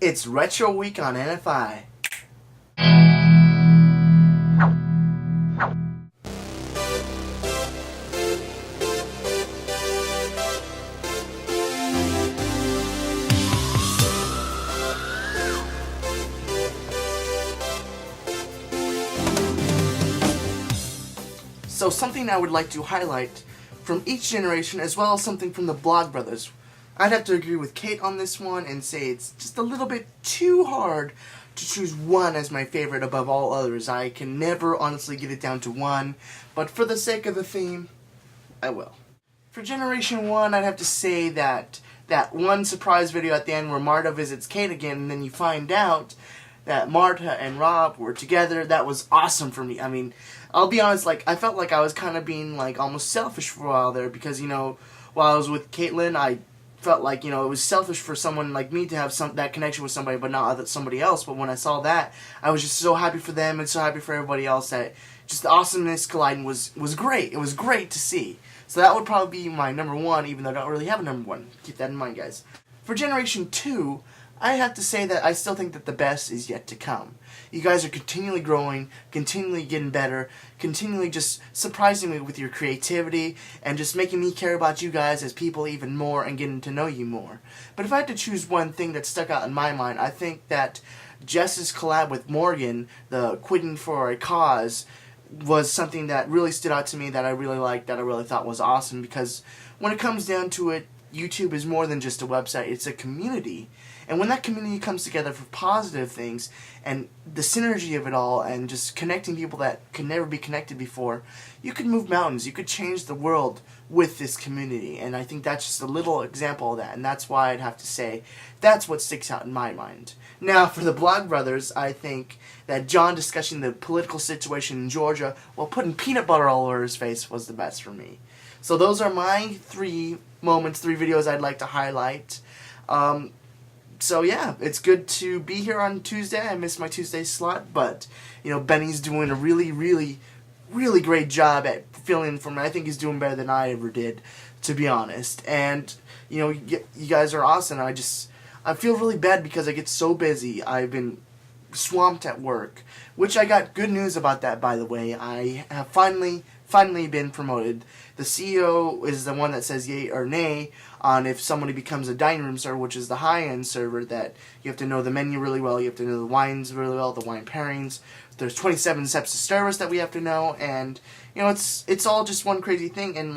It's Retro Week on NFI. So something I would like to highlight from each generation, as well as something from the Blog Brothers. I'd have to agree with Kate on this one and say it's just a little bit too hard to choose one as my favorite above all others. I can never honestly get it down to one, but for the sake of the theme, I will. For Generation 1, I'd have to say that one surprise video at the end where Marta visits Kate again, and then you find out that Marta and Rob were together. That was awesome for me. I mean, I'll be honest, I felt like I was kind of being, almost selfish for a while there, because, while I was with Caitlin, I felt like, it was selfish for someone like me to have that connection with somebody, but not somebody else. But when I saw that, I was just so happy for them and so happy for everybody else that just the awesomeness colliding was great. It was great to see. So that would probably be my number one, even though I don't really have a number one. Keep that in mind, guys. For Generation 2, I have to say that I still think that the best is yet to come. You guys are continually growing, continually getting better, continually just surprising me with your creativity and just making me care about you guys as people even more and getting to know you more. But if I had to choose one thing that stuck out in my mind, I think that Jess's collab with Morgan, the Quitting for a Cause, was something that really stood out to me, that I really liked, that I really thought was awesome, because when it comes down to it, YouTube is more than just a website, it's a community. And when that community comes together for positive things, and the synergy of it all, and just connecting people that could never be connected before, you could move mountains, you could change the world with this community. And I think that's just a little example of that, and that's why I'd have to say that's what sticks out in my mind. Now, for the Blog Brothers, I think that John discussing the political situation in Georgia while putting peanut butter all over his face was the best for me. So those are my three videos I'd like to highlight. So yeah, it's good to be here on Tuesday. I missed my Tuesday slot, but Benny's doing a really, really, really great job at filling for me. I think he's doing better than I ever did, to be honest. And you guys are awesome. I feel really bad because I get so busy. I've been swamped at work, which I got good news about that, by the way. I have finally been promoted. The CEO is the one that says yay or nay on if somebody becomes a dining room server, which is the high-end server, that you have to know the menu really well, you have to know the wines really well, the wine pairings. There's 27 steps of service that we have to know, and it's all just one crazy thing. And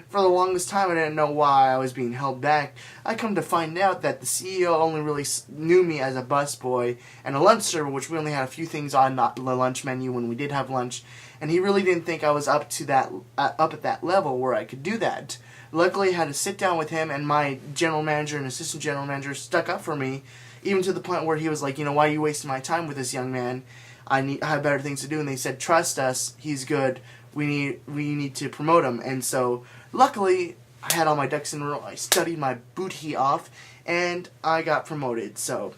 for the longest time, I didn't know why I was being held back. I come to find out that the CEO only really knew me as a busboy and a lunch server, which we only had a few things on the lunch menu when we did have lunch, and he really didn't think I was up at that level where I could do that. Luckily, I had to sit down with him, and my general manager and assistant general manager stuck up for me, even to the point where he was like, why are you wasting my time with this young man? I have better things to do. And they said, trust us, he's good. We need to promote him. And so, luckily, I had all my ducks in a row. I studied my booty off, and I got promoted. So,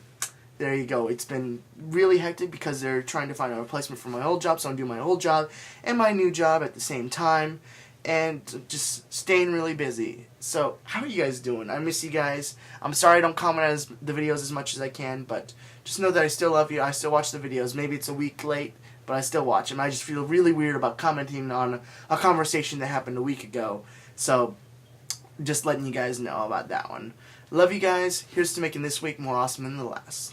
there you go. It's been really hectic because they're trying to find a replacement for my old job, so I'm doing my old job and my new job at the same time, and just staying really busy. So, how are you guys doing? I miss you guys. I'm sorry I don't comment on the videos as much as I can, but just know that I still love you. I still watch the videos. Maybe it's a week late, but I still watch them. I just feel really weird about commenting on a conversation that happened a week ago. So, just letting you guys know about that one. Love you guys. Here's to making this week more awesome than the last.